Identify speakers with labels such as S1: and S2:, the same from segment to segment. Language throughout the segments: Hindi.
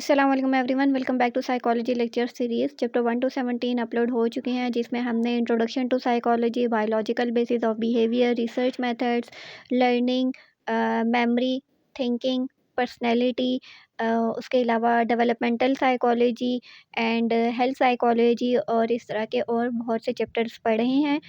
S1: अस्सलाम everyone, welcome back to psychology lecture series. Chapter 1 to 17 upload हो चुके हैं, जिसमें हमने introduction to psychology, biological basis of behaviour, research methods, learning, memory, thinking, personality, उसके अलावा developmental psychology and health psychology और इस तरह के और बहुत से चैप्टर्स पढ़े हैं।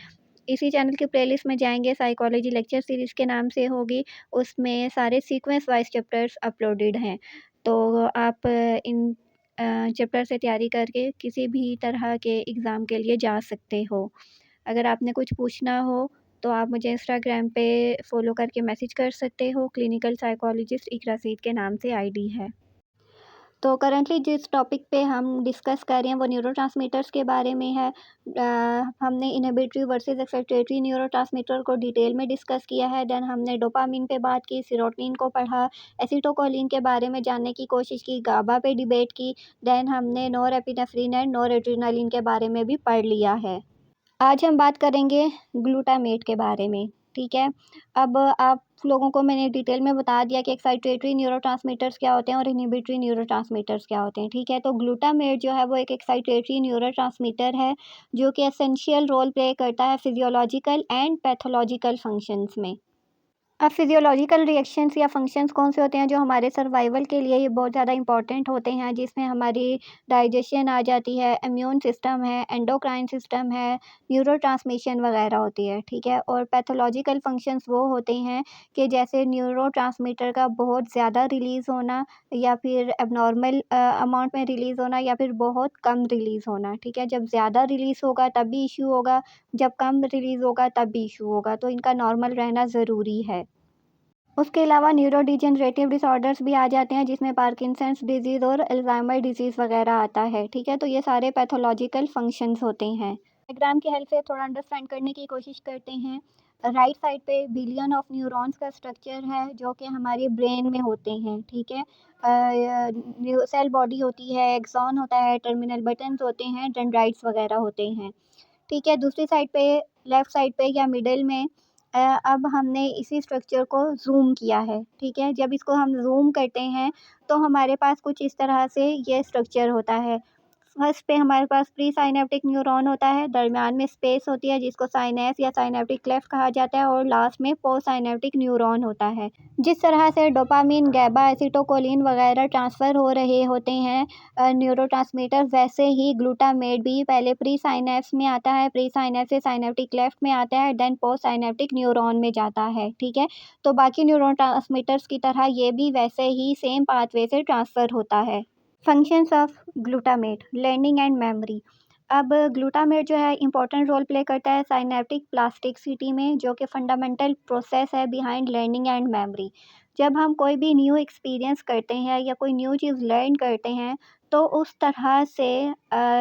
S1: इसी चैनल की प्लेलिस्ट में जाएंगे, साइकोलॉजी लेक्चर सीरीज़ के नाम से होगी, उसमें सारे सीक्वेंस वाइज चैप्टर्स अपलोडेड हैं। तो आप इन चैप्टर से तैयारी करके किसी भी तरह के एग्ज़ाम के लिए जा सकते हो। अगर आपने कुछ पूछना हो तो आप मुझे इंस्टाग्राम पे फ़ॉलो करके मैसेज कर सकते हो। क्लिनिकल साइकोलॉजिस्ट इकरा सईद के नाम से आईडी है। तो करंटली जिस टॉपिक पे हम डिस्कस कर रहे हैं वो न्यूरोट्रांसमीटर्स के बारे में है। हमने इनहिबिटरी वर्सेस एक्साइटेटरी न्यूरोट्रांसमीटर को डिटेल में डिस्कस किया है। देन हमने डोपामिन पे बात की, सेरोटोनिन को पढ़ा, एसिटोकोलिन के बारे में जानने की कोशिश की, गाबा पे डिबेट की। देन हमने नोरेपिनेफ्रिन एंड नोरेड्रेनालिन के बारे में भी पढ़ लिया है। आज हम बात करेंगे ग्लूटामेट के बारे में, ठीक है। अब आप लोगों को मैंने डिटेल में बता दिया कि एक्साइटेटरी न्यूरोट्रांसमीटर्स क्या होते हैं और इनहिबिटरी न्यूरोट्रांसमीटर्स क्या होते हैं, ठीक है। तो ग्लूटामेट जो है वो एक एक्साइटेटरी न्यूरोट्रांसमीटर है, जो कि एसेंशियल रोल प्ले करता है फिजियोलॉजिकल एंड पैथोलॉजिकल फंक्शंस में। अब फिजियोलॉजिकल रिएक्शंस या फंक्शंस कौन से होते हैं जो हमारे सर्वाइवल के लिए ये बहुत ज़्यादा इंपॉर्टेंट होते हैं, जिसमें हमारी डाइजेशन आ जाती है, इम्यून सिस्टम है, एंडोक्राइन सिस्टम है, न्यूरोट्रांसमिशन वगैरह होती है, ठीक है। और पैथोलॉजिकल फंक्शंस वो होते हैं कि जैसे न्यूरोट्रांसमीटर का बहुत ज़्यादा रिलीज़ होना या फिर एबनॉर्मल अमाउंट में रिलीज़ होना या फिर बहुत कम रिलीज़ होना, ठीक है। जब ज़्यादा रिलीज़ होगा तब भी इश्यू होगा, जब कम रिलीज़ होगा तब भी इश्यू होगा, तो इनका नॉर्मल रहना ज़रूरी है। उसके अलावा न्यूरोडिजेनरेटिव डिसऑर्डर्स भी आ जाते हैं, जिसमें पार्किंसंस डिजीज़ और अल्ज़ाइमर डिजीज़ वगैरह आता है, ठीक है। तो ये सारे पैथोलॉजिकल फंक्शंस होते हैं। डायग्राम की हेल्प से थोड़ा अंडरस्टैंड करने की कोशिश करते हैं। राइट साइड पे बिलियन ऑफ न्यूरॉन्स का स्ट्रक्चर है, जो कि हमारे ब्रेन में होते हैं, ठीक है। सेल बॉडी होती है, एक्सॉन होता है, टर्मिनल बटन्स होते हैं, डेंड्राइट्स वगैरह होते हैं, ठीक है। दूसरी साइड पे, लेफ़्ट साइड पे या मिडल में अब हमने इसी स्ट्रक्चर को ज़ूम किया है, ठीक है। जब इसको हम ज़ूम करते हैं तो हमारे पास कुछ इस तरह से ये स्ट्रक्चर होता है। फर्स्ट पे हमारे पास प्री साइनेप्टिक न्यूरॉन होता है, दरमियान में स्पेस होती है जिसको साइनेप्स या साइनेप्टिक क्लेफ्ट कहा जाता है, और लास्ट में पोस्ट साइनेप्टिक न्यूरॉन होता है। जिस तरह से डोपामिन, गैबा, एसिटोकोलिन वगैरह ट्रांसफ़र हो रहे होते हैं न्यूरोट्रांसमीटर, वैसे ही ग्लूटामेट भी पहले प्री साइनेप्स में आता है, प्री साइनेप्स से साइनेप्टिक क्लेफ्ट में आता है, देन पोस्ट साइनेप्टिक न्यूरॉन में जाता है, ठीक है। तो बाकी न्यूरोट्रांसमीटर्स की तरह ये भी वैसे ही सेम पाथवे से ट्रांसफ़र होता है। Functions of glutamate, learning and memory. अब ग्लूटामेट जो है इंपॉर्टेंट रोल प्ले करता है साइनेप्टिक प्लास्टिसिटी में, जो कि फंडामेंटल प्रोसेस है बिहाइंड लर्निंग एंड मेमोरी। जब हम कोई भी न्यू एक्सपीरियंस करते हैं या कोई न्यू चीज़ लर्न करते हैं, तो उस तरह से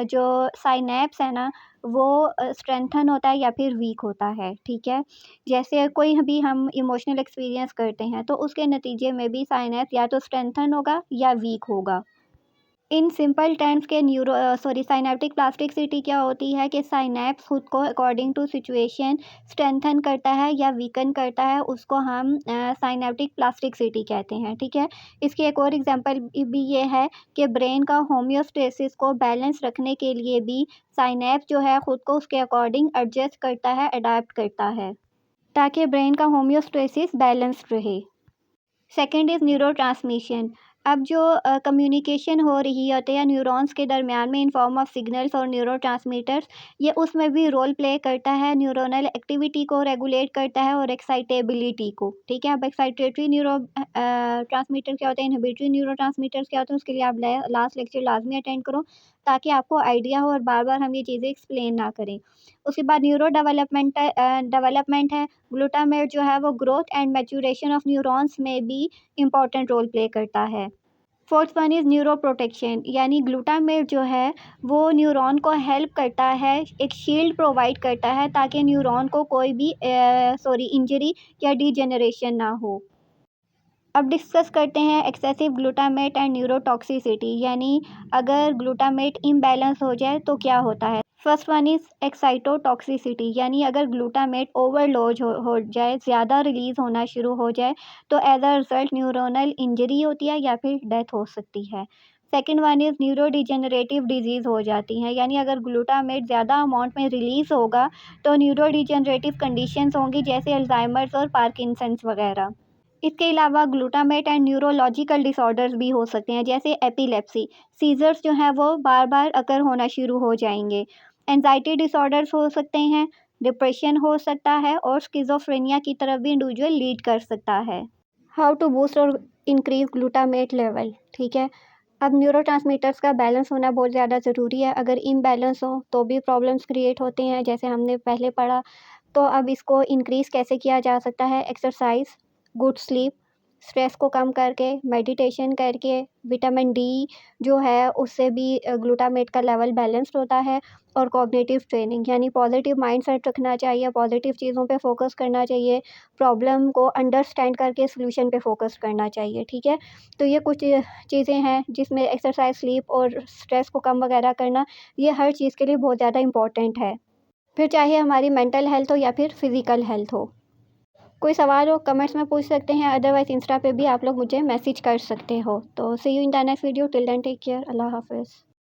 S1: जो साइनेप्स है ना, वो स्ट्रेंथन होता है या फिर वीक होता है, ठीक है। जैसे कोई भी हम इमोशनल एक्सपीरियंस करते हैं तो उसके नतीजे में भी साइनेप्स या तो स्ट्रेंथन होगा या वीक होगा। इन सिंपल टर्म्स के साइनेप्टिक प्लास्टिसिटी क्या होती है कि साइनेप्स खुद को अकॉर्डिंग टू सिचुएशन स्ट्रेंथन करता है या वीकन करता है, उसको हम साइनेप्टिक प्लास्टिसिटी कहते हैं, ठीक है। इसकी एक और एग्जांपल भी ये है कि ब्रेन का होम्योस्टेसिस को बैलेंस रखने के लिए भी साइनेप्स जो है खुद को उसके अकॉर्डिंग एडजस्ट करता है, अडाप्ट करता है, ताकि ब्रेन का होम्योस्टेसिस बैलेंस्ड रहे। Second is neurotransmission. अब जो कम्युनिकेशन हो रही होती है न्यूरॉन्स के दरमियान में इन फॉर्म ऑफ सिग्नल्स और न्यूरोट्रांसमीटर्स, ये उसमें भी रोल प्ले करता है, न्यूरोनल एक्टिविटी को रेगुलेट करता है और एक्साइटेबिलिटी को, ठीक है। अब एक्साइटेटरी ट्रांसमीटर क्या होते हैं, इनहिबिटरी न्यूरोट्रांसमीटर्स क्या होते हैं, उसके लिए आप लास्ट लेक्चर लाजमी अटेंड करो, ताकि आपको आइडिया हो और बार बार हम ये चीज़ें एक्सप्लेन ना करें। उसके बाद न्यूरो डेवलपमेंट है। ग्लूटामेट जो है वो growth and maturation of neurons में भी इम्पॉर्टेंट रोल प्ले करता है। Fourth one is neuro protection, यानी ग्लूटामेट जो है वो न्यूरॉन को हेल्प करता है, एक शील्ड प्रोवाइड करता है, ताकि न्यूरॉन को कोई भी इंजरी या डिजेनरेशन ना हो। अब डिस्कस करते हैं एक्सेसिव ग्लूटामेट एंड न्यूरोटॉक्सिसिटी, यानी अगर ग्लूटामेट इम्बैलेंस हो जाए तो क्या होता है। फर्स्ट वन इज़ एक्साइटोटॉक्सिसिटी, यानी अगर ग्लूटामेट ओवरलोड हो जाए, ज़्यादा रिलीज़ होना शुरू हो जाए, तो as a result neuronal injury होती है या फिर डेथ हो सकती है। Second one is neurodegenerative disease हो जाती हैं, यानी अगर ग्लूटामेट ज़्यादा अमाउंट में रिलीज़ होगा तो न्यूरो डिजेनरेटिव कंडीशंस होंगी, जैसे अल्जाइमर्स और पार्किंसंस वगैरह। इसके अलावा ग्लूटामेट एंड न्यूरोलॉजिकल डिसऑर्डर्स भी हो सकते हैं, जैसे एपिलेप्सी, सीजर्स जो हैं वो बार बार अकर होना शुरू हो जाएंगे। एंजाइटी डिसऑर्डर्स हो सकते हैं, डिप्रेशन हो सकता है और स्किज़ोफ्रेनिया की तरफ भी इंडिविजुअल लीड कर सकता है। हाउ टू बूस्ट और इंक्रीज ग्लूटामेट लेवल, ठीक है। अब न्यूरोट्रांसमीटर्स का बैलेंस होना बहुत ज़्यादा ज़रूरी है। अगर इम्बैलेंस हो तो भी प्रॉब्लम्स क्रिएट होते हैं, जैसे हमने पहले पढ़ा। तो अब इसको इंक्रीज़ कैसे किया जा सकता है? एक्सरसाइज, गुड स्लीप, स्ट्रेस को कम करके, मेडिटेशन करके, विटामिन डी जो है उससे भी ग्लूटामेट का लेवल बैलेंस्ड होता है। और कॉग्निटिव ट्रेनिंग, यानी पॉजिटिव माइंडसेट रखना चाहिए, पॉजिटिव चीज़ों पे फोकस करना चाहिए, प्रॉब्लम को अंडरस्टैंड करके सॉल्यूशन पे फोकस करना चाहिए, ठीक है। तो ये कुछ चीज़ें हैं जिसमें एक्सरसाइज, स्लीप और स्ट्रेस को कम वगैरह करना, ये हर चीज़ के लिए बहुत ज़्यादा इंपॉर्टेंट है। फिर चाहे हमारी मेंटल हेल्थ हो या फिर फिज़िकल हेल्थ हो। कोई सवाल हो कमेंट्स में पूछ सकते हैं, अदरवाइज़ इंस्टा पे भी आप लोग मुझे मैसेज कर सकते हो। तो see you in the next video, till then take care, अल्लाह हाफ़िज़।